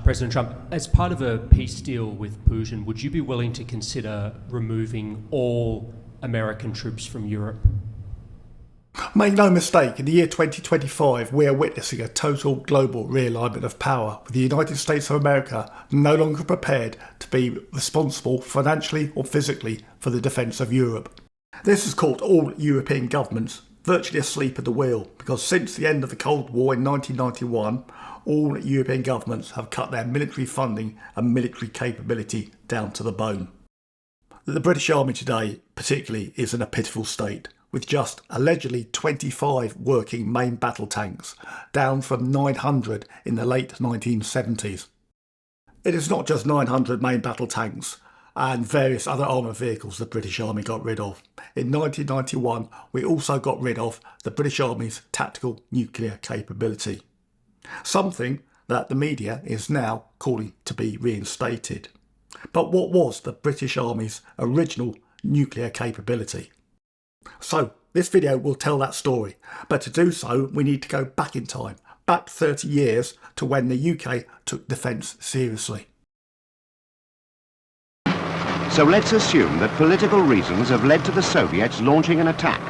President Trump, as part of a peace deal with Putin, would you be willing to consider removing all American troops from Europe? Make no mistake, in the year 2025 we are witnessing a total global realignment of power, with the United States of America no longer prepared to be responsible financially or physically for the defence of Europe. This has caught all European governments virtually asleep at the wheel, because since the end of the Cold War in 1991, all European governments have cut their military funding and military capability down to the bone. The British Army today particularly is in a pitiful state, with just allegedly 25 working main battle tanks, down from 900 in the late 1970s. It is not just 900 main battle tanks and various other armoured vehicles the British Army got rid of. In 1991 we also got rid of the British Army's tactical nuclear capability, something that the media is now calling to be reinstated. But what was the British Army's original nuclear capability? So this video will tell that story, but to do so we need to go back in time, back 30 years to when the UK took defence seriously. So let's assume that political reasons have led to the Soviets launching an attack,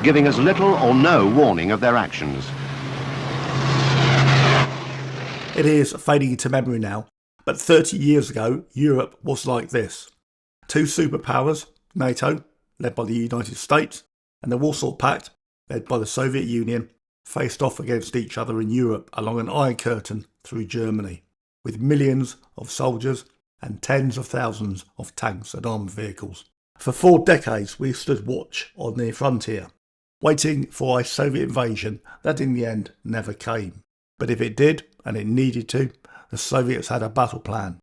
giving us little or no warning of their actions. It is fading into memory now, but 30 years ago Europe was like this. Two superpowers, NATO, led by the United States, and the Warsaw Pact, led by the Soviet Union, faced off against each other in Europe along an Iron Curtain through Germany, with millions of soldiers and tens of thousands of tanks and armoured vehicles. For 4 decades we stood watch on the frontier, waiting for a Soviet invasion that in the end never came. But if it did, and it needed to, the Soviets had a battle plan.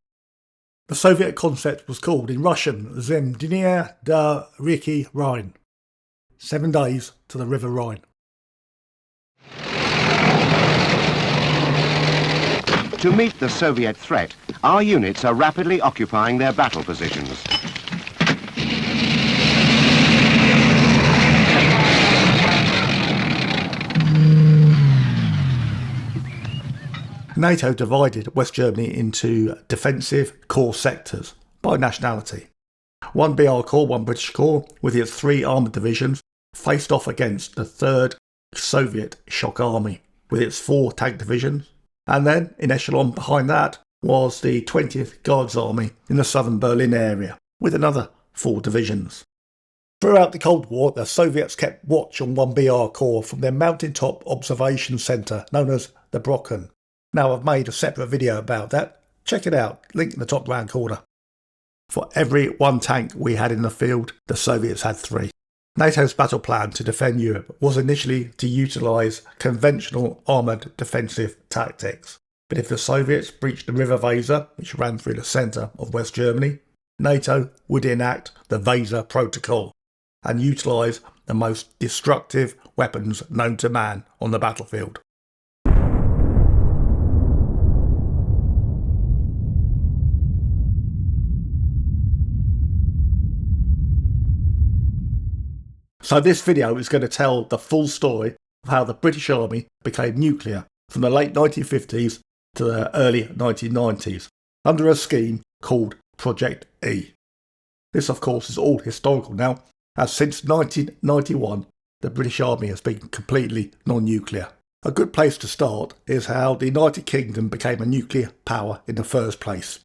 The Soviet concept was called in Russian Zemdnia da Reki Rhine. 7 days to the River Rhine. To meet the Soviet threat, our units are rapidly occupying their battle positions. NATO divided West Germany into defensive core sectors by nationality. One BAOR Corps, one British Corps, with its 3 armoured divisions, faced off against the 3rd Soviet Shock Army, with its 4 tank divisions. And then, in echelon behind that, was the 20th Guards Army in the southern Berlin area, with another 4 divisions. Throughout the Cold War, the Soviets kept watch on one BAOR Corps from their mountaintop observation centre known as the Brocken. Now I've made a separate video about that. Check it out, link in the top right corner. For every 1 tank we had in the field, the Soviets had 3. NATO's battle plan to defend Europe was initially to utilise conventional armoured defensive tactics. But if the Soviets breached the River Weser, which ran through the centre of West Germany, NATO would enact the Weser Protocol and utilise the most destructive weapons known to man on the battlefield. So this video is going to tell the full story of how the British Army became nuclear from the late 1950s to the early 1990s under a scheme called Project E. This of course is all historical now, as since 1991 the British Army has been completely non-nuclear. A good place to start is how the United Kingdom became a nuclear power in the first place.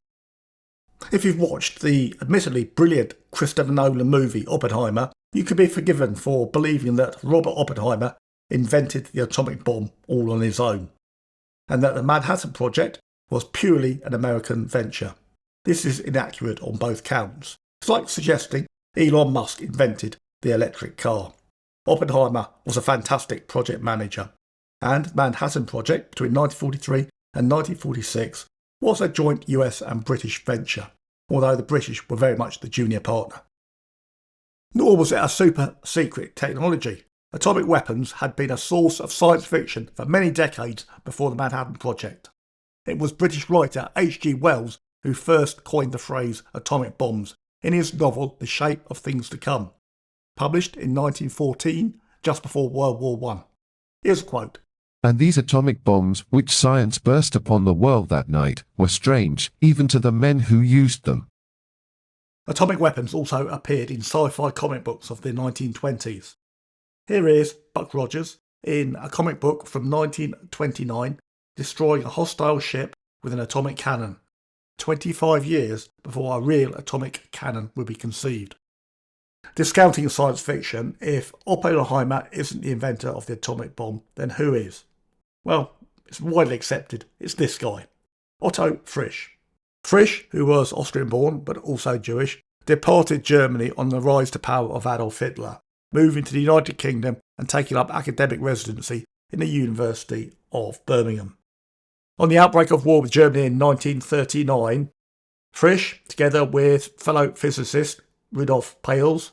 If you've watched the admittedly brilliant Christopher Nolan movie Oppenheimer, you could be forgiven for believing that Robert Oppenheimer invented the atomic bomb all on his own, and that the Manhattan Project was purely an American venture. This is inaccurate on both counts. It's like suggesting Elon Musk invented the electric car. Oppenheimer was a fantastic project manager, and the Manhattan Project between 1943 and 1946 was a joint US and British venture, although the British were very much the junior partner. Nor was it a super secret technology. Atomic weapons had been a source of science fiction for many decades before the Manhattan Project. It was British writer H.G. Wells who first coined the phrase atomic bombs in his novel The Shape of Things to Come, published in 1914, just before World War I. Here's a quote. And these atomic bombs, which science burst upon the world that night, were strange, even to the men who used them. Atomic weapons also appeared in sci-fi comic books of the 1920s. Here is Buck Rogers in a comic book from 1929 destroying a hostile ship with an atomic cannon, 25 years before a real atomic cannon would be conceived. Discounting science fiction, if Oppenheimer isn't the inventor of the atomic bomb, then who is? Well, it's widely accepted, it's this guy, Otto Frisch. Frisch, who was Austrian-born but also Jewish, departed Germany on the rise to power of Adolf Hitler, moving to the United Kingdom and taking up academic residency in the University of Birmingham. On the outbreak of war with Germany in 1939, Frisch, together with fellow physicist Rudolf Peierls,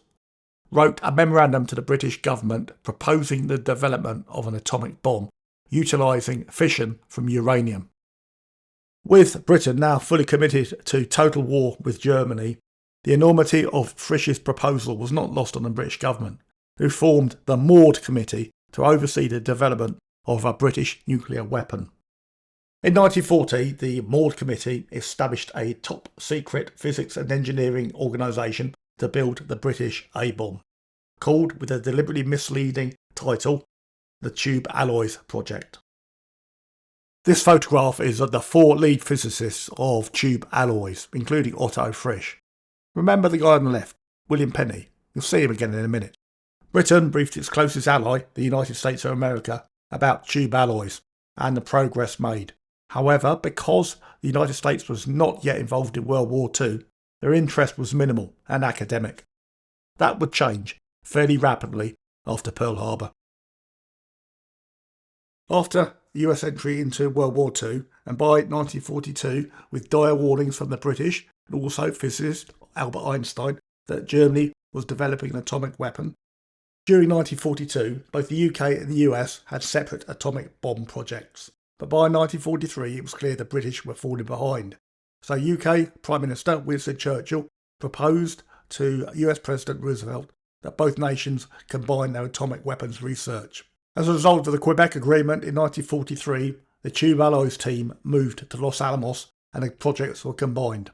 wrote a memorandum to the British government proposing the development of an atomic bomb utilising fission from uranium. With Britain now fully committed to total war with Germany, the enormity of Frisch's proposal was not lost on the British government, who formed the MAUD Committee to oversee the development of a British nuclear weapon. In 1940, the MAUD Committee established a top-secret physics and engineering organisation to build the British A-bomb, called with a deliberately misleading title, the Tube Alloys Project. This photograph is of the 4 lead physicists of tube alloys, including Otto Frisch. Remember the guy on the left, William Penney. You'll see him again in a minute. Britain briefed its closest ally, the United States of America, about tube alloys and the progress made. However, because the United States was not yet involved in World War II, their interest was minimal and academic. That would change fairly rapidly after Pearl Harbor. After the US entry into World War II, and by 1942, with dire warnings from the British and also physicist Albert Einstein that Germany was developing an atomic weapon, during 1942, both the UK and the US had separate atomic bomb projects. But by 1943, it was clear the British were falling behind. So UK Prime Minister Winston Churchill proposed to US President Roosevelt that both nations combine their atomic weapons research. As a result of the Quebec Agreement in 1943, the Tube Alloys team moved to Los Alamos and the projects were combined.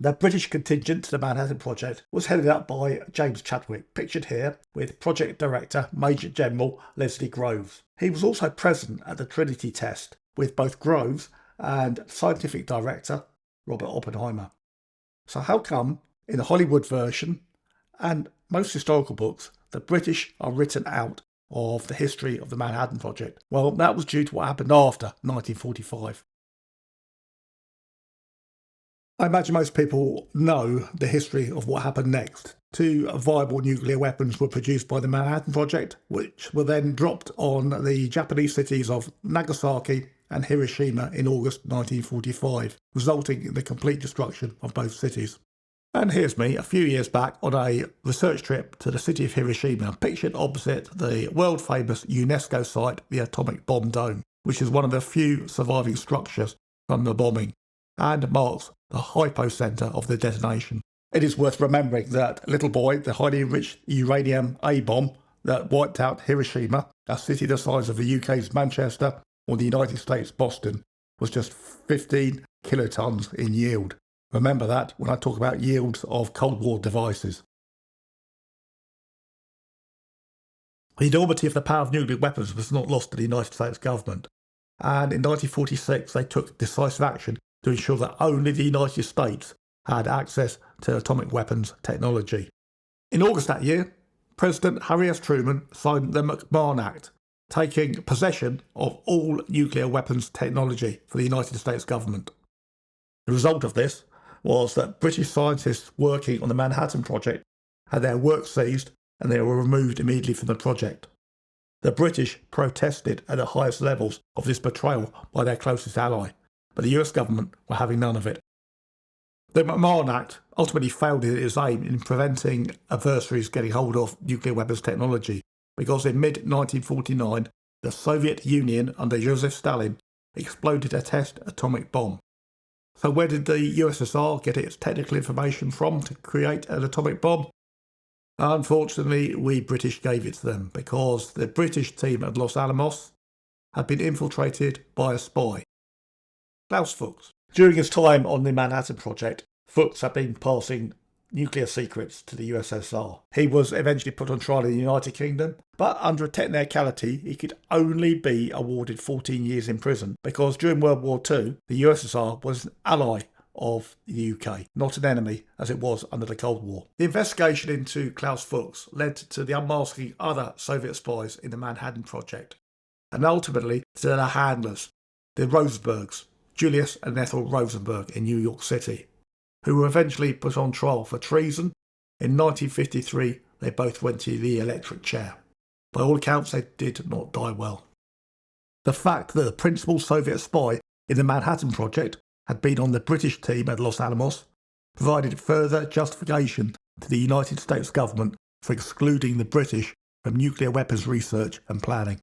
The British contingent to the Manhattan Project was headed up by James Chadwick, pictured here, with Project Director Major General Leslie Groves. He was also present at the Trinity test with both Groves and Scientific Director Robert Oppenheimer. So how come, in the Hollywood version and most historical books, the British are written out of the history of the Manhattan Project? Well, that was due to what happened after 1945. I imagine most people know the history of what happened next. 2 viable nuclear weapons were produced by the Manhattan Project, which were then dropped on the Japanese cities of Nagasaki and Hiroshima in August 1945, resulting in the complete destruction of both cities. And here's me a few years back on a research trip to the city of Hiroshima, pictured opposite the world-famous UNESCO site, the Atomic Bomb Dome, which is one of the few surviving structures from the bombing, and marks the hypocentre of the detonation. It is worth remembering that Little Boy, the highly enriched uranium A-bomb that wiped out Hiroshima, a city the size of the UK's Manchester or the United States' Boston, was just 15 kilotons in yield. Remember that when I talk about yields of Cold War devices. The enormity of the power of nuclear weapons was not lost to the United States government, and in 1946 they took decisive action to ensure that only the United States had access to atomic weapons technology. In August that year, President Harry S. Truman signed the McMahon Act, taking possession of all nuclear weapons technology for the United States government. The result of this was that British scientists working on the Manhattan Project had their work seized and they were removed immediately from the project. The British protested at the highest levels of this betrayal by their closest ally, but the US government were having none of it. The McMahon Act ultimately failed in its aim in preventing adversaries getting hold of nuclear weapons technology, because in mid-1949 the Soviet Union under Joseph Stalin exploded a test atomic bomb. So where did the USSR get its technical information from to create an atomic bomb? Unfortunately, we British gave it to them, because the British team at Los Alamos had been infiltrated by a spy, Klaus Fuchs. During his time on the Manhattan Project, Fuchs had been passing nuclear secrets to the USSR. He was eventually put on trial in the United Kingdom, but under a technicality he could only be awarded 14 years in prison because during World War II the USSR was an ally of the UK, not an enemy as it was under the Cold War. The investigation into Klaus Fuchs led to the unmasking other Soviet spies in the Manhattan Project, and ultimately to their handlers, the Rosenbergs, Julius and Ethel Rosenberg in New York City, who were eventually put on trial for treason. In 1953 they both went to the electric chair. By all accounts they did not die well. The fact that the principal Soviet spy in the Manhattan Project had been on the British team at Los Alamos provided further justification to the United States government for excluding the British from nuclear weapons research and planning.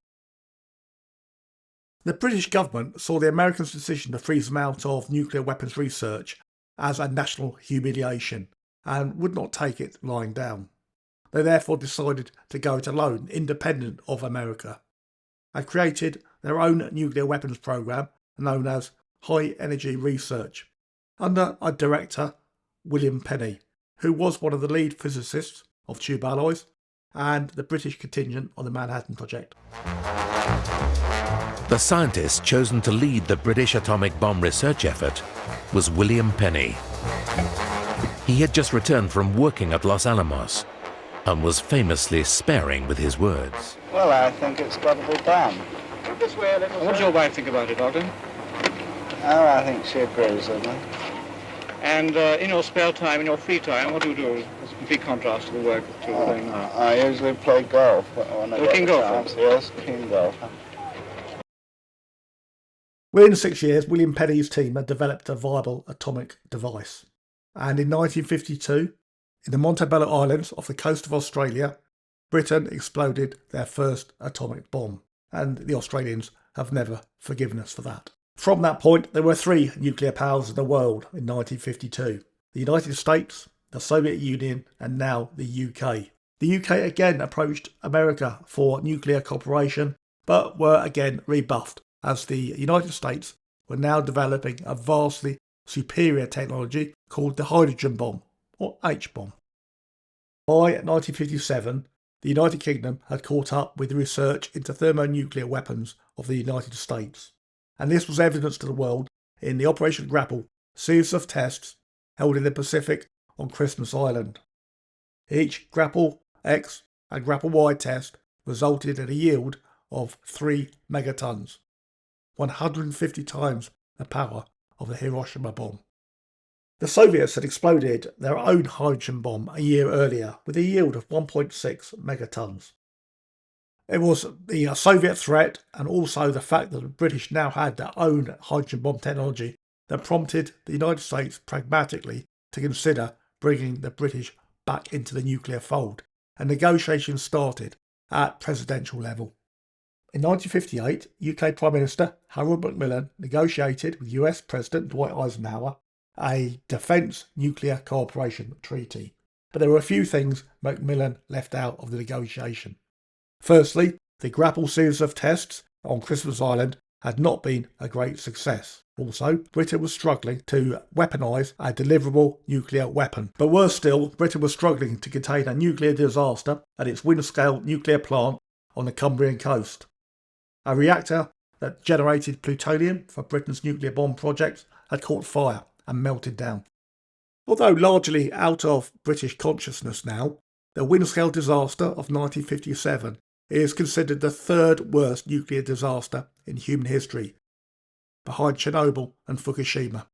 The British government saw the Americans' decision to freeze them out of nuclear weapons research as a national humiliation and would not take it lying down. They therefore decided to go it alone, independent of America, and created their own nuclear weapons program known as High Energy Research, under a director, William Penney, who was one of the lead physicists of tube alloys and the British contingent on the Manhattan Project. The scientist chosen to lead the British atomic bomb research effort was William Penney. He had just returned from working at Los Alamos and was famously sparing with his words. Well, I think it's got to be done. This way a little. What does your wife think about it, Doctor? Oh, I think she agrees with me. And in your spare time, in your free time, what do you do? It's a complete contrast to the work that you're doing now. I usually play golf when I get the chance. Yes, keen golfer. Within 6 years, William Penney's team had developed a viable atomic device. And in 1952, in the Montebello Islands off the coast of Australia, Britain exploded their first atomic bomb. And the Australians have never forgiven us for that. From that point, there were 3 nuclear powers in the world in 1952. The United States, the Soviet Union, and now the UK. The UK again approached America for nuclear cooperation, but were again rebuffed, as the United States were now developing a vastly superior technology called the hydrogen bomb, or H-bomb. By 1957, the United Kingdom had caught up with the research into thermonuclear weapons of the United States, and this was evidenced to the world in the Operation Grapple series of tests held in the Pacific on Christmas Island. Each Grapple X and Grapple Y test resulted in a yield of 3 megatons, 150 times the power of the Hiroshima bomb. The Soviets had exploded their own hydrogen bomb a year earlier with a yield of 1.6 megatons. It was the Soviet threat and also the fact that the British now had their own hydrogen bomb technology that prompted the United States pragmatically to consider bringing the British back into the nuclear fold, and negotiations started at presidential level. In 1958, UK Prime Minister Harold Macmillan negotiated with US President Dwight Eisenhower a defence nuclear cooperation treaty. But there were a few things Macmillan left out of the negotiation. Firstly, the Grapple series of tests on Christmas Island had not been a great success. Also, Britain was struggling to weaponise a deliverable nuclear weapon. But worse still, Britain was struggling to contain a nuclear disaster at its Windscale nuclear plant on the Cumbrian coast. A reactor that generated plutonium for Britain's nuclear bomb project had caught fire and melted down. Although largely out of British consciousness now, the Windscale disaster of 1957 is considered the 3rd worst nuclear disaster in human history, behind Chernobyl and Fukushima.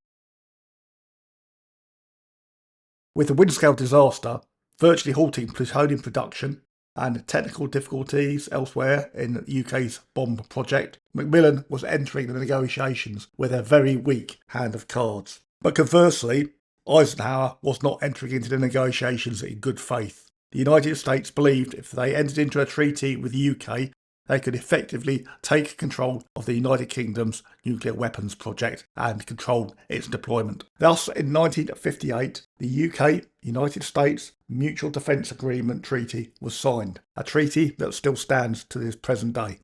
With the Windscale disaster virtually halting plutonium production and technical difficulties elsewhere in the UK's bomb project, Macmillan was entering the negotiations with a very weak hand of cards. But conversely, Eisenhower was not entering into the negotiations in good faith. The United States believed if they entered into a treaty with the UK, they could effectively take control of the United Kingdom's nuclear weapons project and control its deployment. Thus, in 1958, the UK-United States Mutual Defence Agreement Treaty was signed, a treaty that still stands to this present day.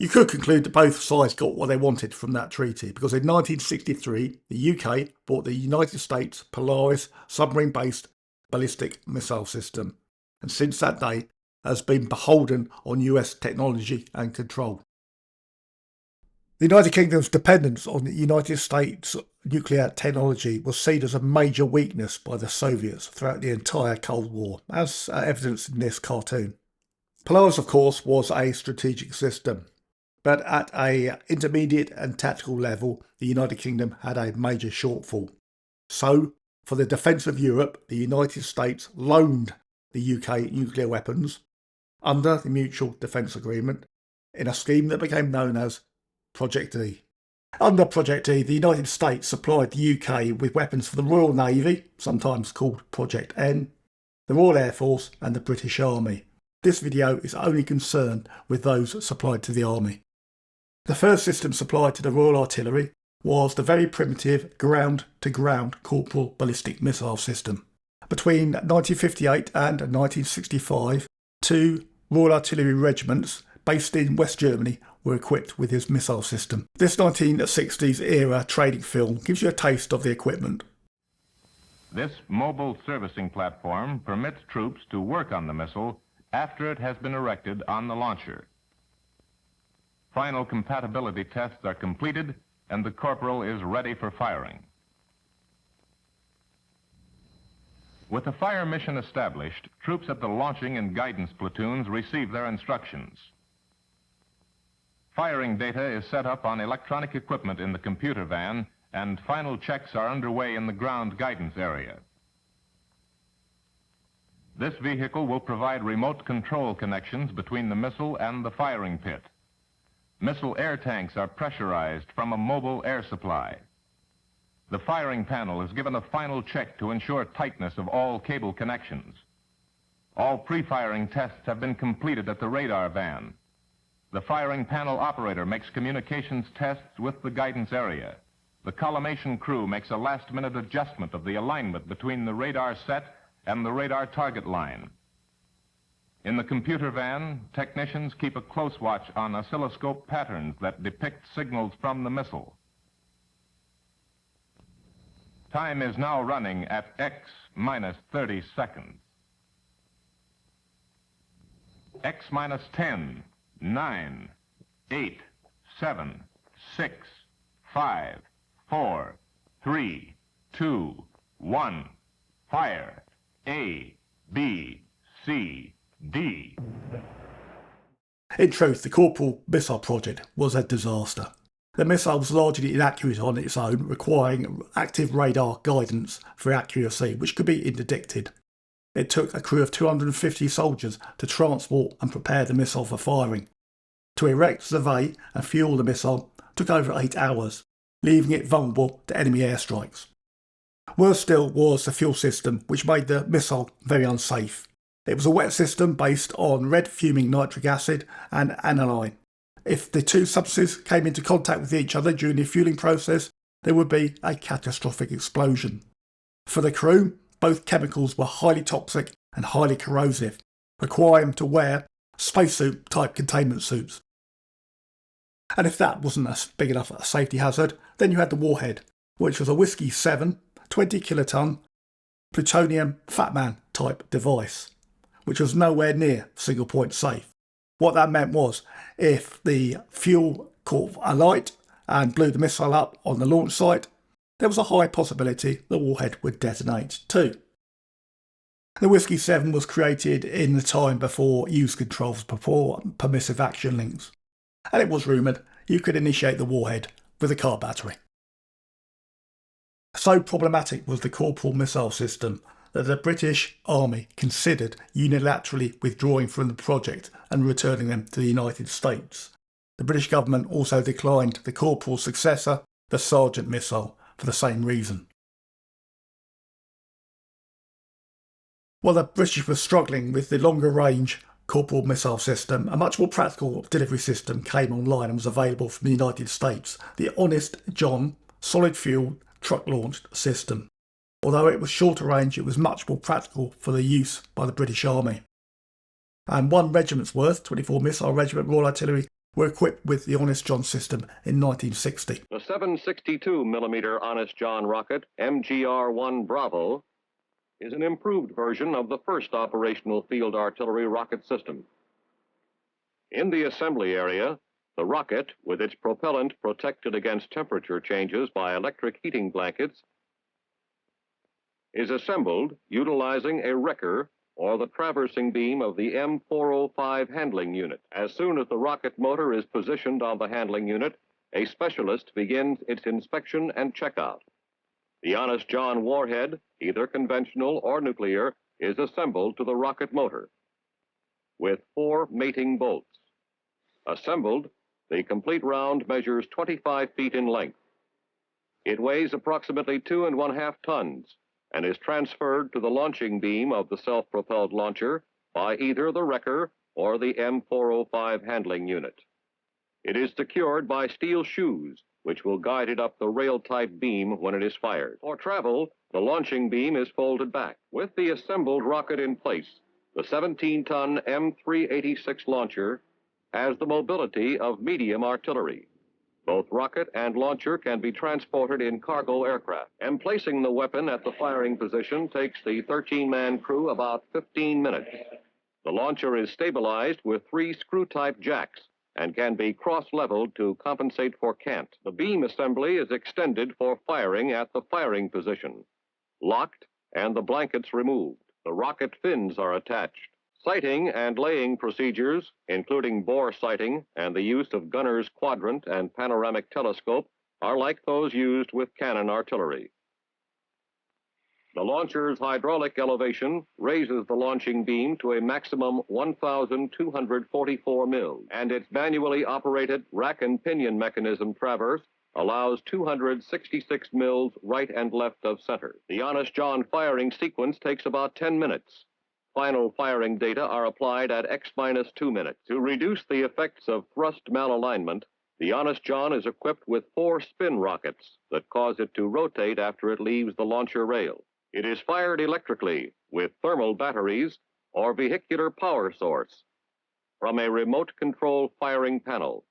You could conclude that both sides got what they wanted from that treaty, because in 1963 the UK bought the United States Polaris submarine-based ballistic missile system, and since that day has been beholden on US technology and control. The United Kingdom's dependence on the United States nuclear technology was seen as a major weakness by the Soviets throughout the entire Cold War, as evidenced in this cartoon. Polaris, of course, was a strategic system, but at an intermediate and tactical level, the United Kingdom had a major shortfall. So, for the defence of Europe, the United States loaned the UK nuclear weapons under the Mutual Defence Agreement in a scheme that became known as Project E. Under Project E, the United States supplied the UK with weapons for the Royal Navy, sometimes called Project N, the Royal Air Force and the British Army. This video is only concerned with those supplied to the Army. The first system supplied to the Royal Artillery was the very primitive ground-to-ground Corporal ballistic missile system. Between 1958 and 1965, 2 Royal Artillery regiments based in West Germany were equipped with this missile system. This 1960s era training film gives you a taste of the equipment. This mobile servicing platform permits troops to work on the missile after it has been erected on the launcher. Final compatibility tests are completed and the corporal is ready for firing. With the fire mission established, troops at the launching and guidance platoons receive their instructions. Firing data is set up on electronic equipment in the computer van, and final checks are underway in the ground guidance area. This vehicle will provide remote control connections between the missile and the firing pit. Missile air tanks are pressurized from a mobile air supply. The firing panel is given a final check to ensure tightness of all cable connections. All pre-firing tests have been completed at the radar van. The firing panel operator makes communications tests with the guidance area. The collimation crew makes a last-minute adjustment of the alignment between the radar set and the radar target line. In the computer van, technicians keep a close watch on oscilloscope patterns that depict signals from the missile. Time is now running at X minus 30 seconds. X minus 10, 9, 8, 7, 6, 5, 4, 3, 2, 1. Fire. A, B, C, D. In truth, the Corporal missile project was a disaster. The missile was largely inaccurate on its own, requiring active radar guidance for accuracy, which could be interdicted. It took a crew of 250 soldiers to transport and prepare the missile for firing. To erect, survey and fuel the missile took over 8 hours, leaving it vulnerable to enemy airstrikes. Worse still was the fuel system, which made the missile very unsafe. It was a wet system based on red fuming nitric acid and aniline. If the two substances came into contact with each other during the fueling process, there would be a catastrophic explosion. For the crew, both chemicals were highly toxic and highly corrosive, requiring them to wear spacesuit type containment suits. And if that wasn't a big enough a safety hazard, then you had the warhead, which was a Whiskey 7, 20 kiloton, plutonium Fat Man type device, which was nowhere near single point safe. What that meant was, if the fuel caught alight and blew the missile up on the launch site, there was a high possibility the warhead would detonate too. The Whiskey 7 was created in the time before use controls, before permissive action links, and it was rumoured you could initiate the warhead with a car battery. So problematic was the Corporal missile system that the British Army considered unilaterally withdrawing from the project and returning them to the United States. The British government also declined the Corporal's successor, the Sergeant missile, for the same reason. While the British were struggling with the longer range Corporal missile system, a much more practical delivery system came online and was available from the United States, the Honest John solid fuel truck launched system. Although it was shorter range, it was much more practical for the use by the British Army. And one regiment's worth, 24 Missile Regiment Royal Artillery, were equipped with the Honest John system in 1960. The 762mm Honest John rocket, MGR-1 Bravo, is an improved version of the first operational field artillery rocket system. In the assembly area, the rocket, with its propellant protected against temperature changes by electric heating blankets, is assembled utilizing a wrecker or the traversing beam of the M405 handling unit. As soon as the rocket motor is positioned on the handling unit, a specialist begins its inspection and checkout. The Honest John warhead, either conventional or nuclear, is assembled to the rocket motor with 4 mating bolts. Assembled, the complete round measures 25 feet in length. It weighs approximately 2½ tons and is transferred to the launching beam of the self-propelled launcher by either the wrecker or the M405 handling unit. It is secured by steel shoes, which will guide it up the rail-type beam when it is fired. For travel, the launching beam is folded back. With the assembled rocket in place, the 17-ton M386 launcher has the mobility of medium artillery. Both rocket and launcher can be transported in cargo aircraft. Emplacing the weapon at the firing position takes the 13-man crew about 15 minutes. The launcher is stabilized with 3 screw-type jacks and can be cross-leveled to compensate for cant. The beam assembly is extended for firing at the firing position, locked, and the blankets removed. The rocket fins are attached. Sighting and laying procedures, including bore sighting and the use of gunner's quadrant and panoramic telescope, are like those used with cannon artillery. The launcher's hydraulic elevation raises the launching beam to a maximum 1,244 mils, and its manually operated rack and pinion mechanism traverse allows 266 mils right and left of center. The Honest John firing sequence takes about 10 minutes. Final firing data are applied at X-2 minutes. To reduce the effects of thrust malalignment, the Honest John is equipped with 4 spin rockets that cause it to rotate after it leaves the launcher rail. It is fired electrically with thermal batteries or vehicular power source from a remote control firing panel.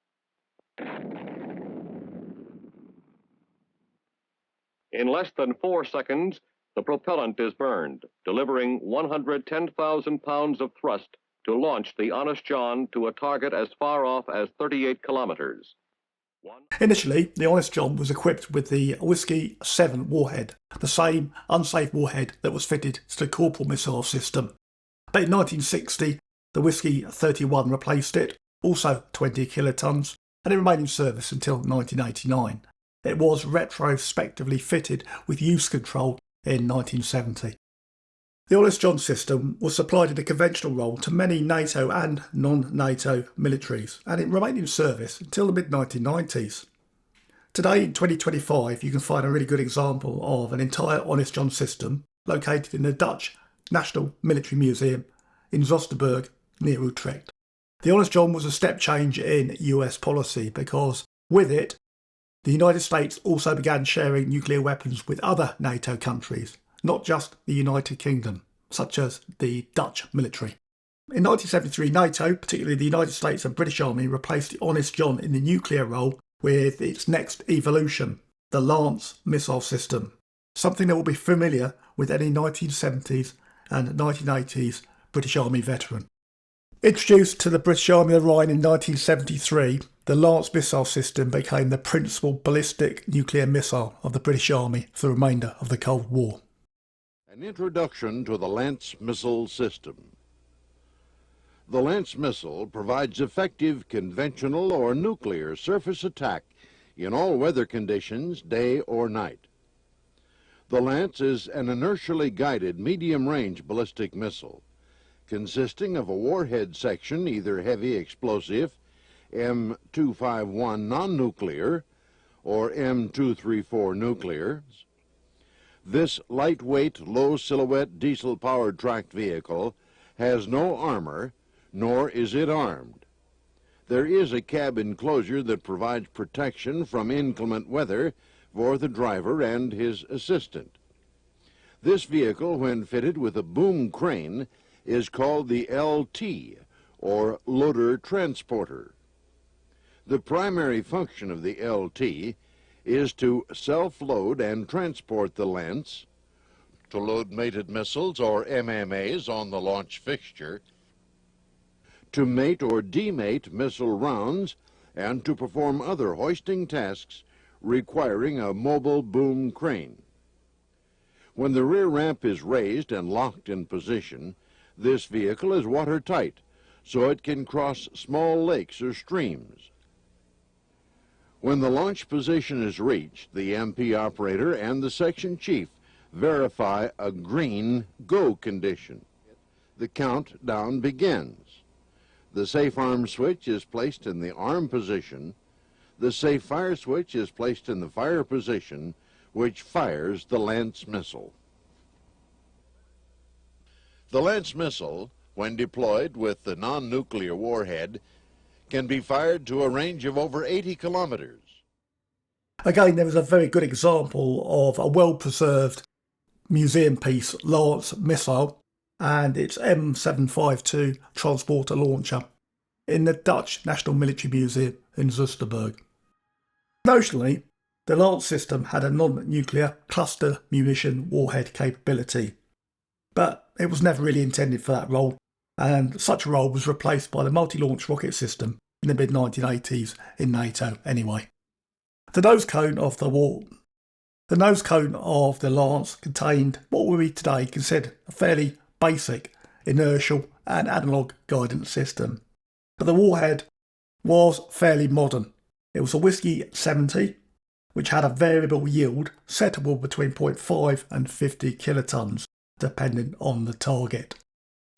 In less than 4 seconds, the propellant is burned, delivering 110,000 pounds of thrust to launch the Honest John to a target as far off as 38 kilometers. Initially, the Honest John was equipped with the Whiskey 7 warhead, the same unsafe warhead that was fitted to the Corporal missile system. But in 1960, the Whiskey 31 replaced it, also 20 kilotons, and it remained in service until 1989. It was retrospectively fitted with use control in 1970. The Honest John system was supplied in a conventional role to many NATO and non-NATO militaries, and it remained in service until the mid-1990s. Today, in 2025, you can find a really good example of an entire Honest John system located in the Dutch National Military Museum in Zosterberg, near Utrecht. The Honest John was a step change in US policy because, with it, the United States also began sharing nuclear weapons with other NATO countries, not just the United Kingdom, such as the Dutch military. In 1973, NATO, particularly the United States and British Army, replaced the Honest John in the nuclear role with its next evolution, the Lance missile system, something that will be familiar with any 1970s and 1980s British Army veteran. Introduced to the British Army of the Rhine in 1973, the Lance missile system became the principal ballistic nuclear missile of the British Army for the remainder of the Cold War. An introduction to the Lance missile system. The Lance missile provides effective conventional or nuclear surface attack in all weather conditions, day or night. The Lance is an inertially guided medium-range ballistic missile consisting of a warhead section, either heavy explosive, M251 non-nuclear, or M234 nuclear. This lightweight, low-silhouette, diesel-powered tracked vehicle has no armor, nor is it armed. There is a cab enclosure that provides protection from inclement weather for the driver and his assistant. This vehicle, when fitted with a boom crane, is called the LT, or loader transporter. The primary function of the LT is to self-load and transport the Lance, to load mated missiles or MMAs on the launch fixture, to mate or demate missile rounds, and to perform other hoisting tasks requiring a mobile boom crane. When the rear ramp is raised and locked in position, this vehicle is watertight, so it can cross small lakes or streams. When the launch position is reached, the MP operator and the section chief verify a green go condition. The countdown begins. The safe arm switch is placed in the arm position. The safe fire switch is placed in the fire position, which fires the Lance missile. The Lance missile, when deployed with the non-nuclear warhead, can be fired to a range of over 80 kilometers. Again, there is a very good example of a well-preserved museum piece Lance missile and its M752 transporter launcher in the Dutch National Military Museum in Zusterberg. Notionally, the Lance system had a non-nuclear cluster munition warhead capability, but it was never really intended for that role, and such a role was replaced by the multi-launch rocket system in the mid-1980s in NATO anyway. The nose cone of the Lance contained what we today consider a fairly basic inertial and analogue guidance system, but the warhead was fairly modern. It was a Whiskey 70, which had a variable yield settable between 0.5 and 50 kilotons, depending on the target.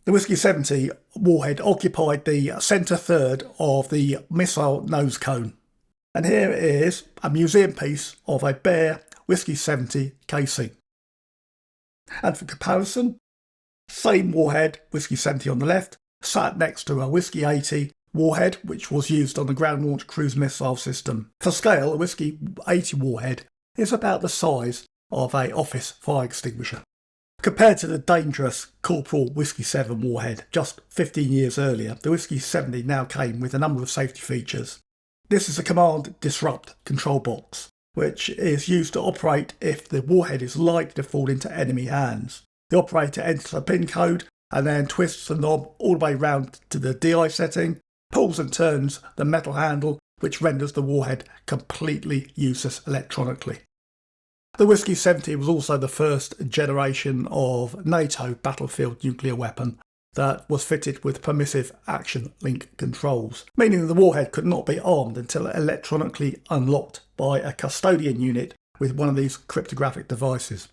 The Whiskey 70 warhead occupied the centre third of the missile nose cone. And here is a museum piece of a bare Whiskey 70 casing. And for comparison, same warhead, Whiskey 70 on the left, sat next to a Whiskey 80 warhead, which was used on the ground launch cruise missile system. For scale, a Whiskey 80 warhead is about the size of an office fire extinguisher. Compared to the dangerous Corporal Whiskey 7 warhead just 15 years earlier, the Whiskey 70 now came with a number of safety features. This is a command disrupt control box, which is used to operate if the warhead is likely to fall into enemy hands. The operator enters a pin code and then twists the knob all the way round to the DI setting, pulls and turns the metal handle, which renders the warhead completely useless electronically. The Whiskey 70 was also the first generation of NATO battlefield nuclear weapon that was fitted with permissive action link controls, meaning the warhead could not be armed until electronically unlocked by a custodian unit with one of these cryptographic devices.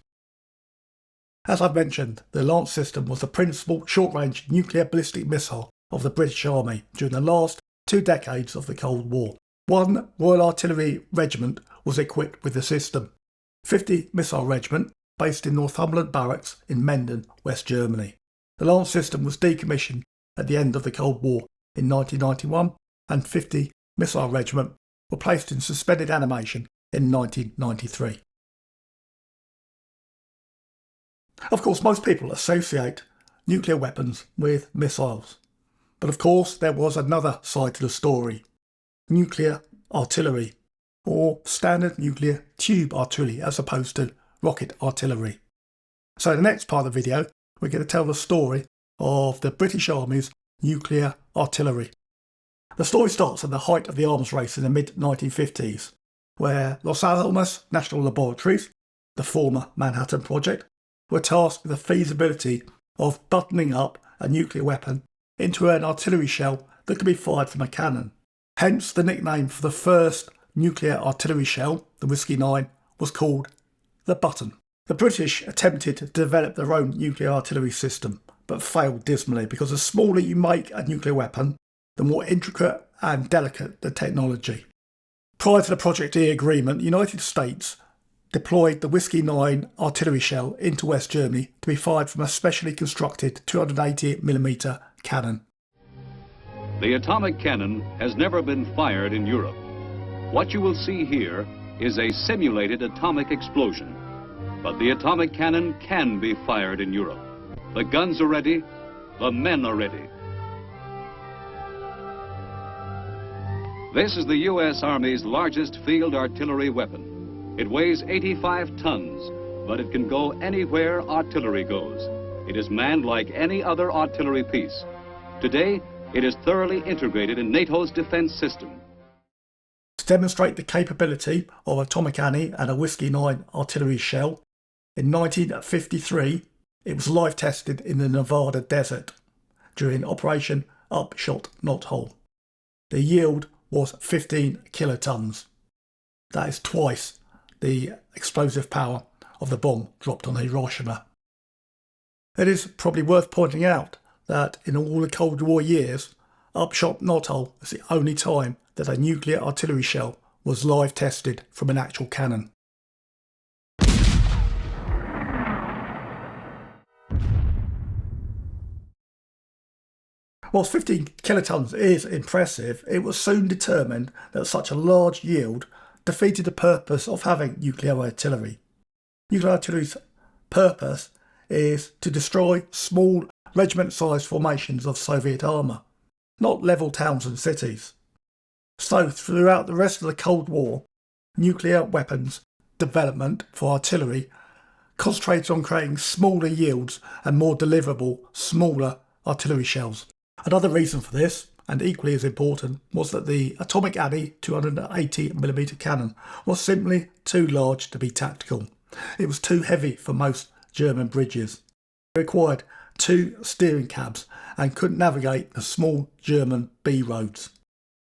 As I've mentioned, the Lance system was the principal short-range nuclear ballistic missile of the British Army during the last 2 decades of the Cold War. One Royal Artillery regiment was equipped with the system. 50 Missile Regiment, based in Northumberland Barracks in Menden, West Germany. The Lance system was decommissioned at the end of the Cold War in 1991, and 50 Missile Regiment were placed in suspended animation in 1993. Of course, most people associate nuclear weapons with missiles. But of course, there was another side to the story. Nuclear artillery, or standard nuclear tube artillery as opposed to rocket artillery. So in the next part of the video, we're going to tell the story of the British Army's nuclear artillery. The story starts at the height of the arms race in the mid-1950s, where Los Alamos National Laboratories, the former Manhattan Project, were tasked with the feasibility of buttoning up a nuclear weapon into an artillery shell that could be fired from a cannon. Hence the nickname for the first nuclear artillery shell, the Whiskey 9, was called the Button. The British attempted to develop their own nuclear artillery system, but failed dismally because the smaller you make a nuclear weapon, the more intricate and delicate the technology. Prior to the Project E agreement, the United States deployed the Whiskey 9 artillery shell into West Germany to be fired from a specially constructed 280mm cannon. The atomic cannon has never been fired in Europe. What you will see here is a simulated atomic explosion. But the atomic cannon can be fired in Europe. The guns are ready, the men are ready. This is the U.S. Army's largest field artillery weapon. It weighs 85 tons, but it can go anywhere artillery goes. It is manned like any other artillery piece. Today, it is thoroughly integrated in NATO's defense system. To demonstrate the capability of Atomic Annie and a Whiskey 9 artillery shell, in 1953 it was live tested in the Nevada desert during Operation Upshot Knothole. The yield was 15 kilotons. That is twice the explosive power of the bomb dropped on Hiroshima. It is probably worth pointing out that in all the Cold War years, Upshot Knothole was the only time that a nuclear artillery shell was live tested from an actual cannon. Whilst 15 kilotons is impressive, it was soon determined that such a large yield defeated the purpose of having nuclear artillery. Nuclear artillery's purpose is to destroy small regiment-sized formations of Soviet armour, not level towns and cities. So throughout the rest of the Cold War, nuclear weapons development for artillery concentrated on creating smaller yields and more deliverable, smaller artillery shells. Another reason for this, and equally as important, was that the Atomic Annie 280mm cannon was simply too large to be tactical. It was too heavy for most German bridges. It required 2 steering cabs and couldn't navigate the small German B roads.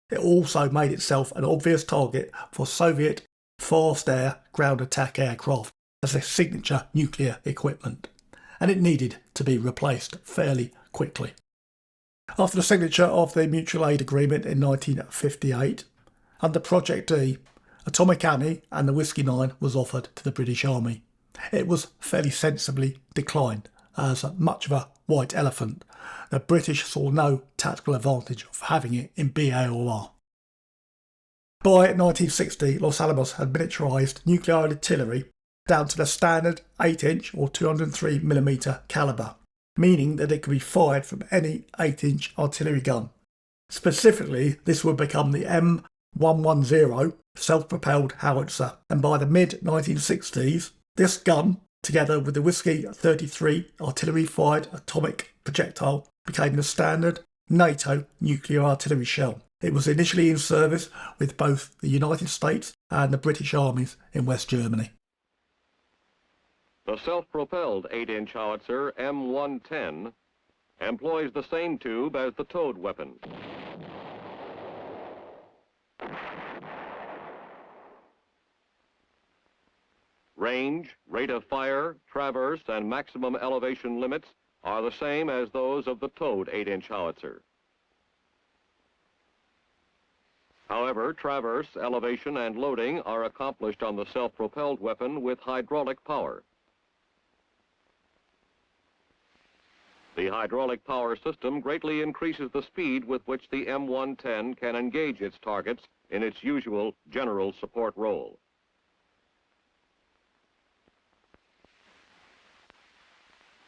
It also made itself an obvious target for Soviet fast air ground attack aircraft as their signature nuclear equipment, and it needed to be replaced fairly quickly. After the signature of the Mutual Aid Agreement in 1958, under Project D, Atomic Annie and the Whiskey 9 was offered to the British Army. It was fairly sensibly declined as much of a white elephant. The British saw no tactical advantage of having it in BAOR. By 1960, Los Alamos had miniaturised nuclear artillery down to the standard 8-inch or 203mm calibre, meaning that it could be fired from any 8-inch artillery gun. Specifically, this would become the M110 self-propelled howitzer, and by the mid-1960s, this gun, together with the Whiskey 33 artillery-fired atomic projectile, became the standard NATO nuclear artillery shell. It was initially in service with both the United States and the British armies in West Germany. The self-propelled 8-inch howitzer M110 employs the same tube as the towed weapon. Range, rate of fire, traverse, and maximum elevation limits are the same as those of the towed 8-inch howitzer. However, traverse, elevation, and loading are accomplished on the self-propelled weapon with hydraulic power. The hydraulic power system greatly increases the speed with which the M110 can engage its targets in its usual general support role.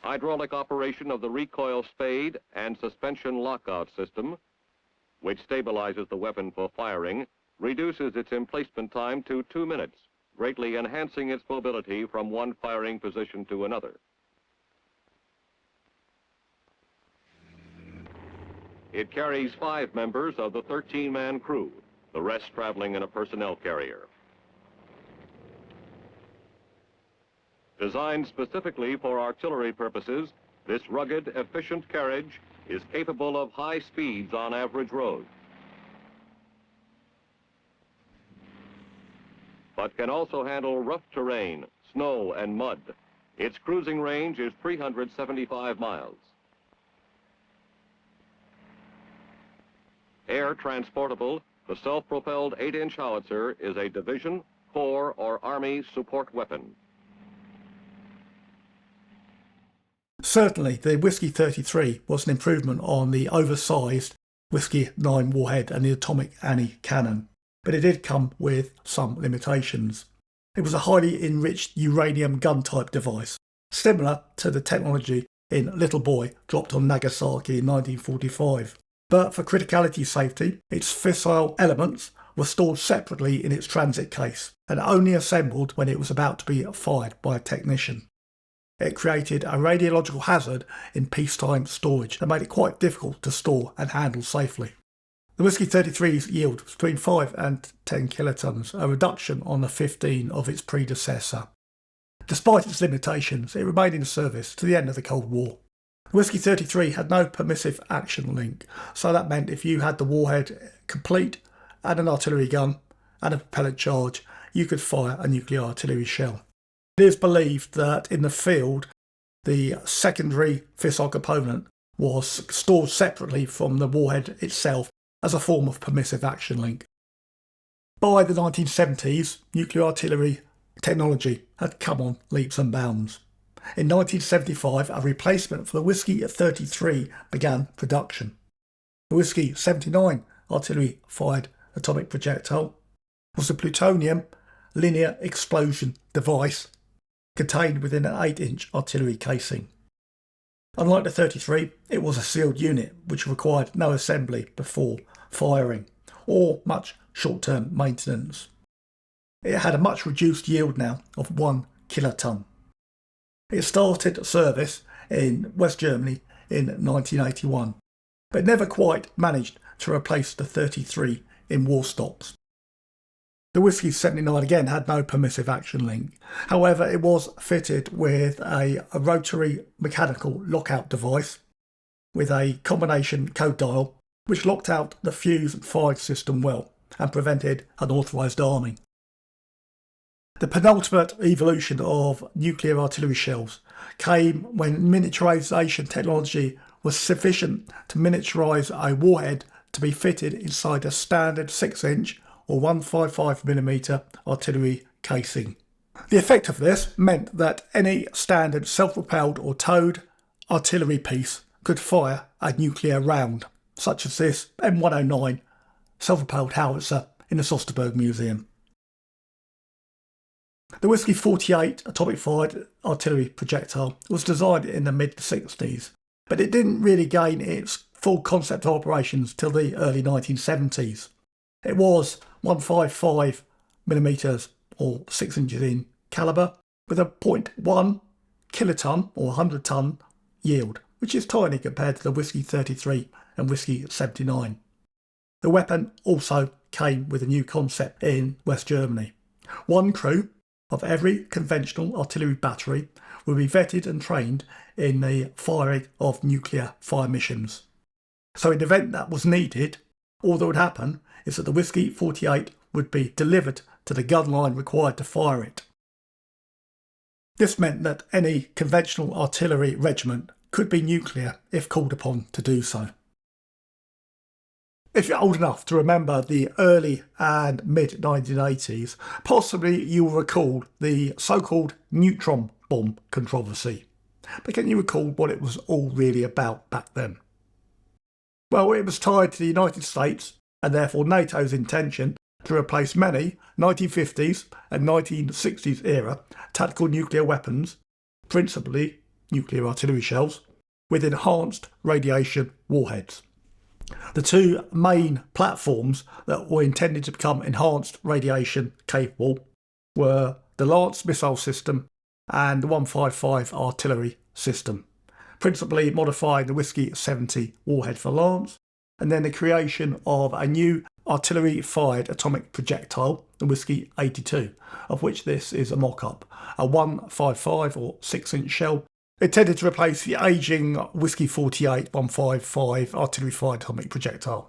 Hydraulic operation of the recoil spade and suspension lockout system, which stabilizes the weapon for firing, reduces its emplacement time to 2 minutes, greatly enhancing its mobility from one firing position to another. It carries 5 members of the 13-man crew, the rest traveling in a personnel carrier. Designed specifically for artillery purposes, this rugged, efficient carriage is capable of high speeds on average roads, but can also handle rough terrain, snow, and mud. Its cruising range is 375 miles. Air transportable, the self-propelled 8-inch howitzer is a division, corps, or army support weapon. Certainly, the Whiskey 33 was an improvement on the oversized Whiskey 9 warhead and the Atomic Annie cannon, but it did come with some limitations. It was a highly enriched uranium gun-type device, similar to the technology in Little Boy dropped on Nagasaki in 1945. But for criticality safety, its fissile elements were stored separately in its transit case and only assembled when it was about to be fired by a technician. It created a radiological hazard in peacetime storage that made it quite difficult to store and handle safely. The Whiskey 33's yield was between 5 and 10 kilotons, a reduction on the 15 of its predecessor. Despite its limitations, it remained in service to the end of the Cold War. The Whiskey 33 had no permissive action link, so that meant if you had the warhead complete and an artillery gun and a propellant charge, you could fire a nuclear artillery shell. It is believed that in the field, the secondary fissile component was stored separately from the warhead itself as a form of permissive action link. By the 1970s, nuclear artillery technology had come on leaps and bounds. In 1975, a replacement for the Whiskey 33 began production. The Whiskey 79 artillery-fired atomic projectile was a plutonium linear explosion device contained within an 8-inch artillery casing. Unlike the 33, it was a sealed unit which required no assembly before firing or much short-term maintenance. It had a much reduced yield now of 1 kiloton. It started service in West Germany in 1981, but never quite managed to replace the 33 in war stocks. The Whiskey 79 again had no permissive action link. However, it was fitted with a rotary mechanical lockout device with a combination code dial which locked out the fuse and fired system well and prevented unauthorised arming. The penultimate evolution of nuclear artillery shells came when miniaturisation technology was sufficient to miniaturise a warhead to be fitted inside a standard 6-inch or 155mm artillery casing. The effect of this meant that any standard self-propelled or towed artillery piece could fire a nuclear round, such as this M109 self-propelled howitzer in the Sosterberg Museum. The Whiskey 48 atomic-fired artillery projectile was designed in the mid-60s, but it didn't really gain its full concept of operations till the early 1970s. It was 155mm or 6 inches in calibre with a 0.1 kiloton or 100 ton yield, which is tiny compared to the Whiskey 33 and Whiskey 79. The weapon also came with a new concept in West Germany. One crew of every conventional artillery battery will be vetted and trained in the firing of nuclear fire missions. So in the event that was needed, all that would happen is that the Whiskey 48 would be delivered to the gun line required to fire it. This meant that any conventional artillery regiment could be nuclear if called upon to do so. If you're old enough to remember the early and mid-1980s, possibly you'll recall the so-called neutron bomb controversy. But can you recall what it was all really about back then? Well, it was tied to the United States and therefore NATO's intention to replace many 1950s and 1960s era tactical nuclear weapons, principally nuclear artillery shells, with enhanced radiation warheads. The two main platforms that were intended to become enhanced radiation capable were the Lance missile system and the 155 artillery system, principally modifying the Whiskey 70 warhead for Lance, and then the creation of a new artillery-fired atomic projectile, the Whiskey 82, of which this is a mock-up, a 155 or 6-inch shell intended to replace the ageing Whiskey 48 155 artillery-fired atomic projectile.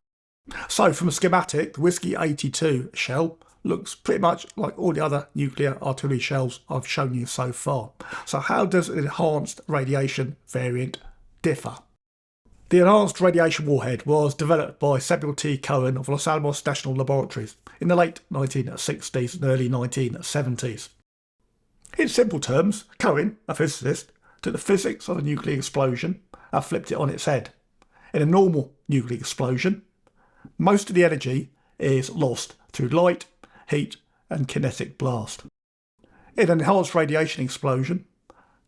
So from a schematic, the Whiskey 82 shell looks pretty much like all the other nuclear artillery shells I've shown you so far. So how does an enhanced radiation variant differ? The enhanced radiation warhead was developed by Samuel T. Cohen of Los Alamos National Laboratories in the late 1960s and early 1970s. In simple terms, Cohen, a physicist, took the physics of a nuclear explosion and flipped it on its head. In a normal nuclear explosion, most of the energy is lost through light, heat and kinetic blast. In an enhanced radiation explosion,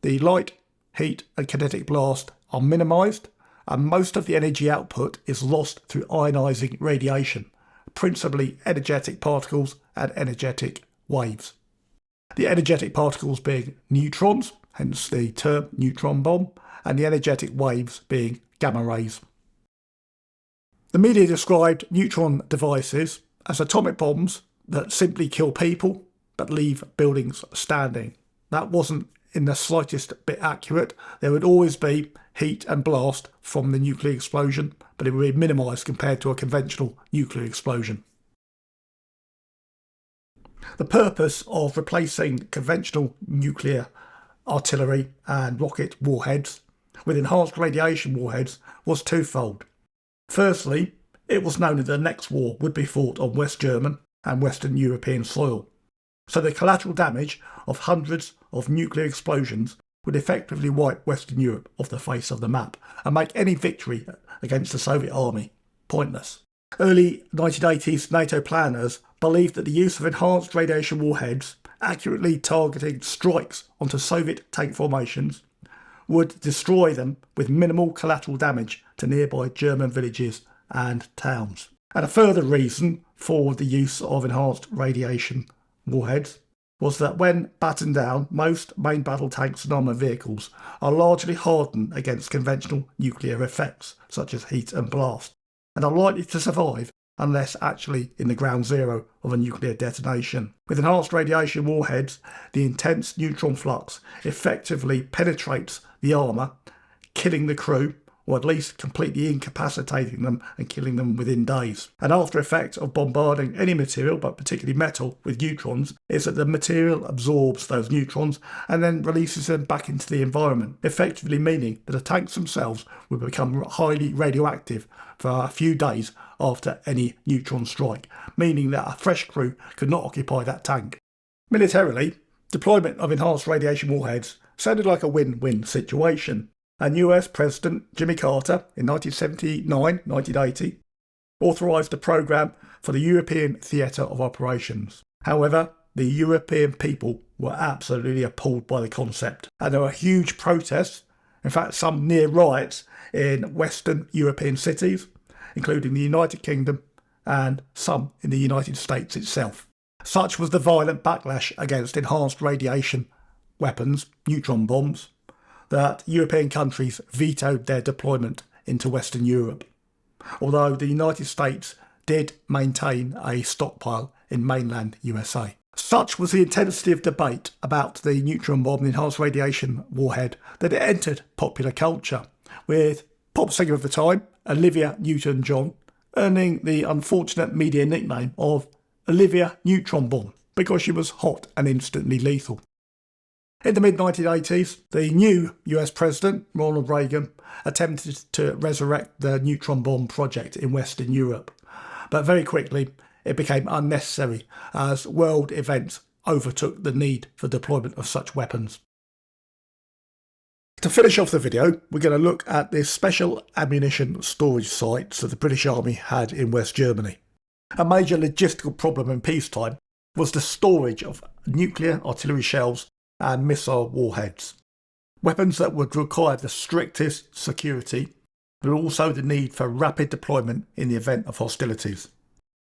the light, heat and kinetic blast are minimised and most of the energy output is lost through ionising radiation, principally energetic particles and energetic waves. The energetic particles being neutrons, hence the term neutron bomb, and the energetic waves being gamma rays. The media described neutron devices as atomic bombs that simply kill people but leave buildings standing. That wasn't in the slightest bit accurate. There would always be heat and blast from the nuclear explosion, but it would be minimised compared to a conventional nuclear explosion. The purpose of replacing conventional nuclear artillery and rocket warheads with enhanced radiation warheads was twofold. Firstly, it was known that the next war would be fought on West German and Western European soil, so the collateral damage of hundreds of nuclear explosions would effectively wipe Western Europe off the face of the map and make any victory against the Soviet army pointless. Early 1980s NATO planners believed that the use of enhanced radiation warheads accurately targeting strikes onto Soviet tank formations would destroy them with minimal collateral damage to nearby German villages and towns. And a further reason for the use of enhanced radiation warheads was that when battened down, most main battle tanks and armoured vehicles are largely hardened against conventional nuclear effects such as heat and blast, and are likely to survive unless actually in the ground zero of a nuclear detonation. With enhanced radiation warheads, the intense neutron flux effectively penetrates the armour, killing the crew, or at least completely incapacitating them and killing them within days. An after effect of bombarding any material, but particularly metal, with neutrons is that the material absorbs those neutrons and then releases them back into the environment, effectively meaning that the tanks themselves will become highly radioactive for a few days after any neutron strike, meaning that a fresh crew could not occupy that tank. Militarily, deployment of enhanced radiation warheads sounded like a win-win situation. And US President Jimmy Carter in 1979-1980 authorised a programme for the European Theatre of Operations. However, the European people were absolutely appalled by the concept, and there were huge protests, in fact some near riots, in Western European cities, including the United Kingdom and some in the United States itself. Such was the violent backlash against enhanced radiation weapons, neutron bombs, that European countries vetoed their deployment into Western Europe, although the United States did maintain a stockpile in mainland USA. Such was the intensity of debate about the neutron bomb and enhanced radiation warhead that it entered popular culture, with pop singer of the time, Olivia Newton-John, earning the unfortunate media nickname of Olivia Neutron Bomb because she was hot and instantly lethal. In the mid-1980s, the new US President, Ronald Reagan, attempted to resurrect the neutron bomb project in Western Europe, but very quickly it became unnecessary as world events overtook the need for deployment of such weapons. To finish off the video, we're going to look at the special ammunition storage sites that the British Army had in West Germany. A major logistical problem in peacetime was the storage of nuclear artillery shells and missile warheads, weapons that would require the strictest security, but also the need for rapid deployment in the event of hostilities.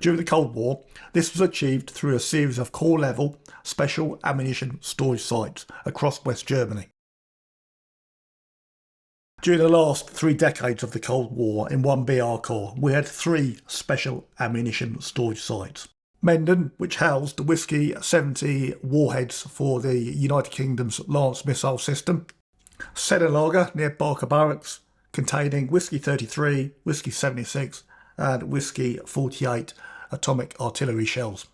During the Cold War, this was achieved through a series of corps-level special ammunition storage sites across West Germany. During the last 3 decades of the Cold War, in one BAOR corps, we had 3 special ammunition storage sites. Menden, which housed the Whiskey 70 warheads for the United Kingdom's Lance missile system. Senelager near Barker Barracks, containing Whiskey 33, Whiskey 76 and Whiskey 48 atomic artillery shells.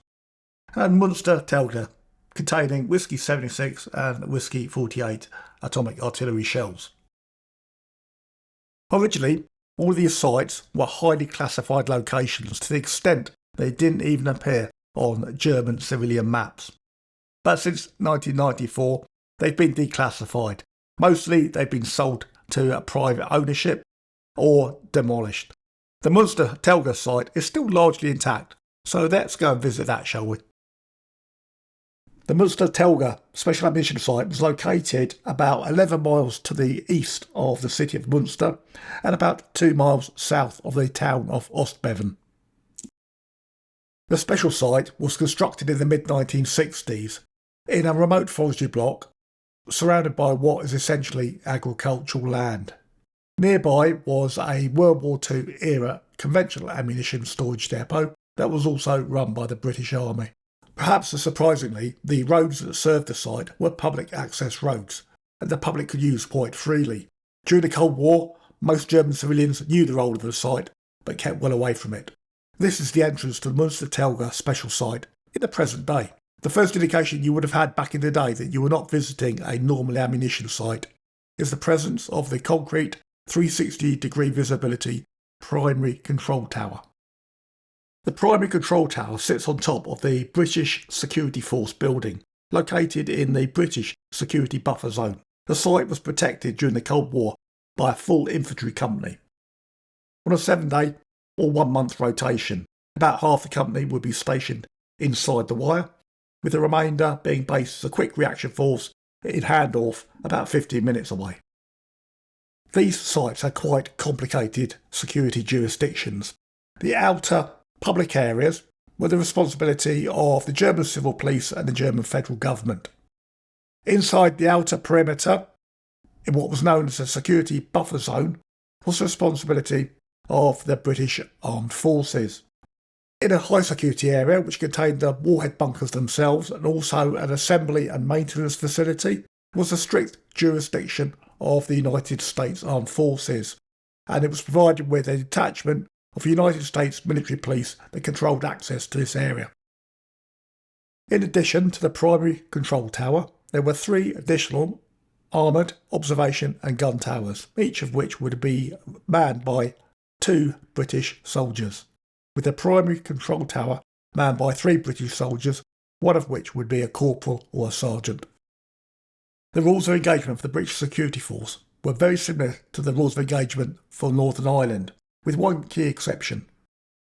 And Münster-Telge, containing Whiskey 76 and Whiskey 48 atomic artillery shells. Originally, all of these sites were highly classified locations to the extent they didn't even appear on German civilian maps. But since 1994, they've been declassified. Mostly they've been sold to private ownership or demolished. The Münster-Telge site is still largely intact, so let's go and visit that, shall we? The Munster-Telga special ammunition site was located about 11 miles to the east of the city of Munster and about 2 miles south of the town of Ostbevern. The special site was constructed in the mid-1960s in a remote forestry block surrounded by what is essentially agricultural land. Nearby was a World War II era conventional ammunition storage depot that was also run by the British Army. Perhaps surprisingly, the roads that served the site were public access roads, and the public could use quite freely. During the Cold War, most German civilians knew the role of the site, but kept well away from it. This is the entrance to the Munster-Telga special site in the present day. The first indication you would have had back in the day that you were not visiting a normal ammunition site is the presence of the concrete 360-degree visibility primary control tower. The primary control tower sits on top of the British Security Force building, located in the British Security Buffer Zone. The site was protected during the Cold War by a full infantry company. On a 7-day or 1-month rotation, about half the company would be stationed inside the wire, with the remainder being based as a quick reaction force in handoff about 15 minutes away. These sites had quite complicated security jurisdictions. The outer public areas were the responsibility of the German civil police and the German federal government. Inside the outer perimeter, in what was known as the security buffer zone, was the responsibility of the British Armed Forces. In a high security area which contained the warhead bunkers themselves and also an assembly and maintenance facility was the strict jurisdiction of the United States Armed Forces, and it was provided with a detachment of the United States military police that controlled access to this area. In addition to the primary control tower, there were 3 additional armoured observation and gun towers, each of which would be manned by 2 British soldiers, with the primary control tower manned by 3 British soldiers, one of which would be a corporal or a sergeant. The rules of engagement for the British Security Force were very similar to the rules of engagement for Northern Ireland, with one key exception,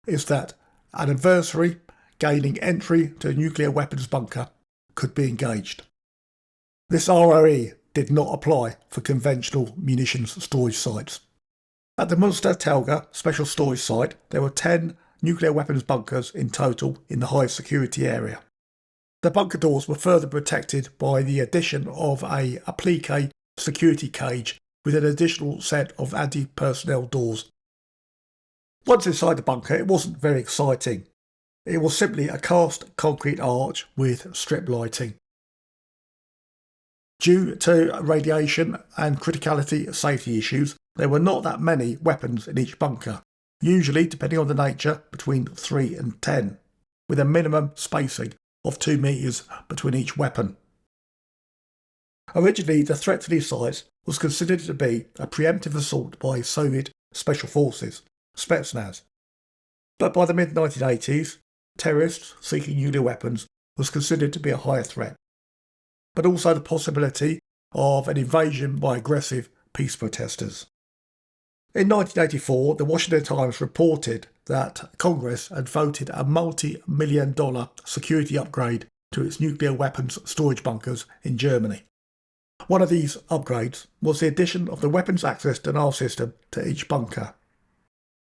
is that an adversary gaining entry to a nuclear weapons bunker could be engaged. This ROE did not apply for conventional munitions storage sites. At the Munster-Telga special storage site, there were 10 nuclear weapons bunkers in total in the high security area. The bunker doors were further protected by the addition of a applique security cage with an additional set of anti-personnel doors. Once inside the bunker, it wasn't very exciting. It was simply a cast concrete arch with strip lighting. Due to radiation and criticality safety issues, there were not that many weapons in each bunker, usually, depending on the nature, between 3 and 10, with a minimum spacing of 2 metres between each weapon. Originally, the threat to these sites was considered to be a preemptive assault by Soviet Special Forces, Spetsnaz. But by the mid-1980s, terrorists seeking nuclear weapons was considered to be a higher threat, but also the possibility of an invasion by aggressive peace protesters. In 1984, the Washington Times reported that Congress had voted a multi-million-dollar security upgrade to its nuclear weapons storage bunkers in Germany. One of these upgrades was the addition of the weapons access denial system to each bunker.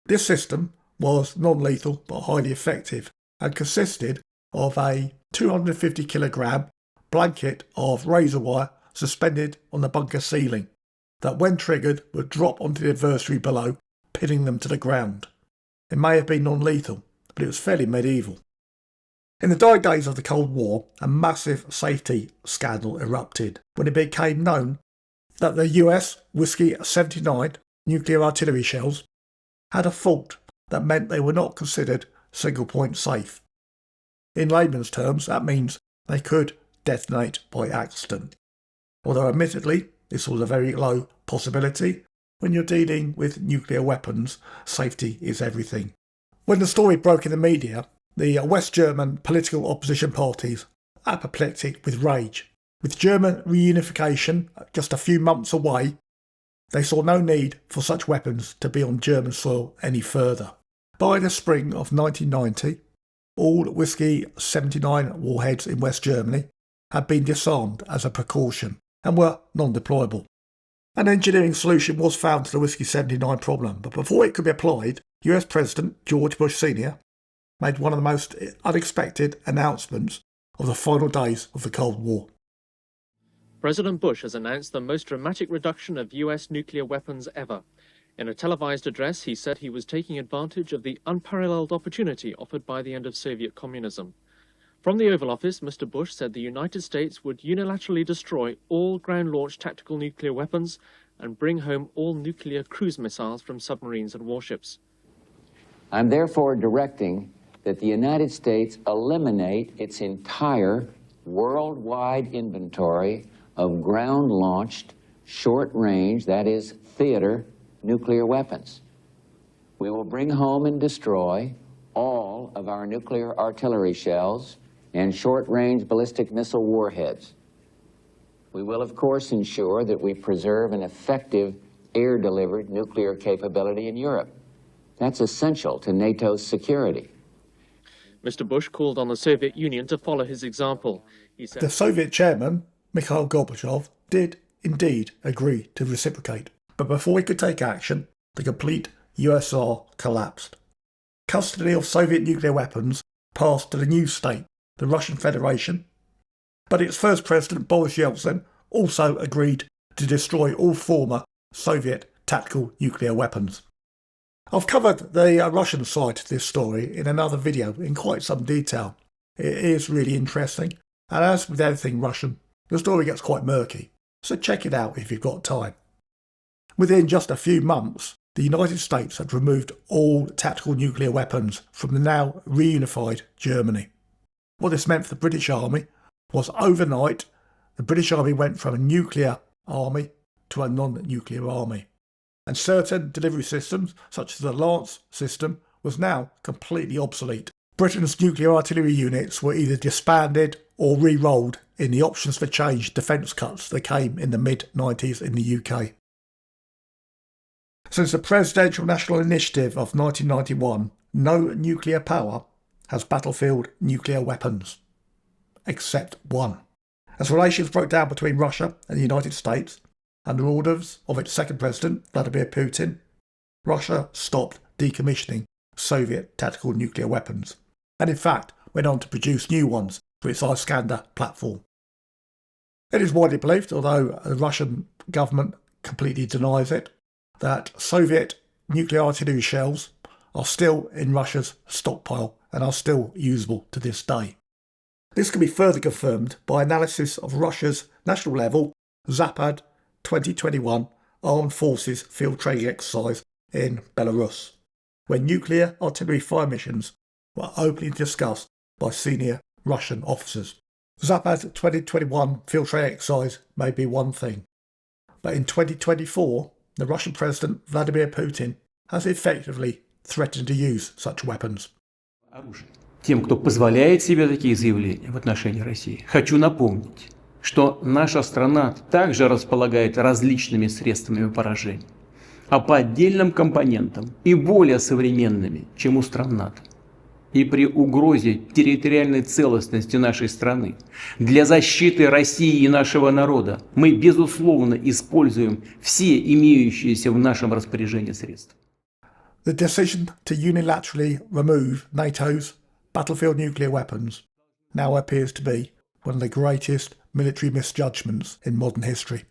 This system was non-lethal but highly effective and consisted of a 250 kilogram blanket of razor wire suspended on the bunker ceiling that, when triggered, would drop onto the adversary below, pinning them to the ground. It may have been non-lethal, but it was fairly medieval. In the dying days of the Cold War, a massive safety scandal erupted when it became known that the US Whiskey 79 nuclear artillery shells had a fault that meant they were not considered single-point safe. In layman's terms, that means they could detonate by accident. Although admittedly, this was a very low possibility. When you're dealing with nuclear weapons, safety is everything. When the story broke in the media, the West German political opposition parties were apoplectic with rage. With German reunification just a few months away, they saw no need for such weapons to be on German soil any further. By the spring of 1990, all Whiskey 79 warheads in West Germany had been disarmed as a precaution and were non-deployable. An engineering solution was found to the Whiskey 79 problem, but before it could be applied, US President George Bush Sr. made one of the most unexpected announcements of the final days of the Cold War. President Bush has announced the most dramatic reduction of US nuclear weapons ever. In a televised address, he said he was taking advantage of the unparalleled opportunity offered by the end of Soviet communism. From the Oval Office, Mr. Bush said the United States would unilaterally destroy all ground-launched tactical nuclear weapons and bring home all nuclear cruise missiles from submarines and warships. I'm therefore directing that the United States eliminate its entire worldwide inventory of ground-launched, short-range, that is, theater, nuclear weapons. We will bring home and destroy all of our nuclear artillery shells and short-range ballistic missile warheads. We will, of course, ensure that we preserve an effective air-delivered nuclear capability in Europe. That's essential to NATO's security. Mr. Bush called on the Soviet Union to follow his example. He said, the Soviet chairman, Mikhail Gorbachev, did indeed agree to reciprocate, but before he could take action, the complete USSR collapsed. Custody of Soviet nuclear weapons passed to the new state, the Russian Federation, but its first president, Boris Yeltsin, also agreed to destroy all former Soviet tactical nuclear weapons. I've covered the Russian side of this story in another video in quite some detail. It is really interesting, and as with everything Russian, the story gets quite murky, so check it out if you've got time. Within just a few months, the United States had removed all tactical nuclear weapons from the now reunified Germany. What this meant for the British Army was overnight, the British Army went from a nuclear army to a non-nuclear army. And certain delivery systems, such as the Lance system, was now completely obsolete. Britain's nuclear artillery units were either disbanded or re-rolled in the options for change defence cuts that came in the mid-90s in the UK. Since the Presidential National Initiative of 1991, no nuclear power has battlefield nuclear weapons, except one. As relations broke down between Russia and the United States, under orders of its second president, Vladimir Putin, Russia stopped decommissioning Soviet tactical nuclear weapons, and in fact went on to produce new ones for its Iskander platform. It is widely believed, although the Russian government completely denies it, that Soviet nuclear artillery shells are still in Russia's stockpile and are still usable to this day. This can be further confirmed by analysis of Russia's national level Zapad 2021 Armed Forces Field Training Exercise in Belarus, where nuclear artillery fire missions were openly discussed by senior Russian officers. Zapad 2021 Field Training Exercise may be one thing, but in 2024, the Russian President Vladimir Putin has effectively threatened to use such weapons. Тем, кто позволяет себе такие заявления в отношении России, хочу напомнить, что наша страна также располагает различными средствами поражения, а по отдельным компонентам и более современными, чем у стран НАТО. И при угрозе территориальной целостности нашей страны для защиты России и нашего народа мы, безусловно, используем все имеющиеся в нашем распоряжении средства. The decision to unilaterally remove NATO's battlefield nuclear weapons now appears to be one of the greatest military misjudgments in modern history.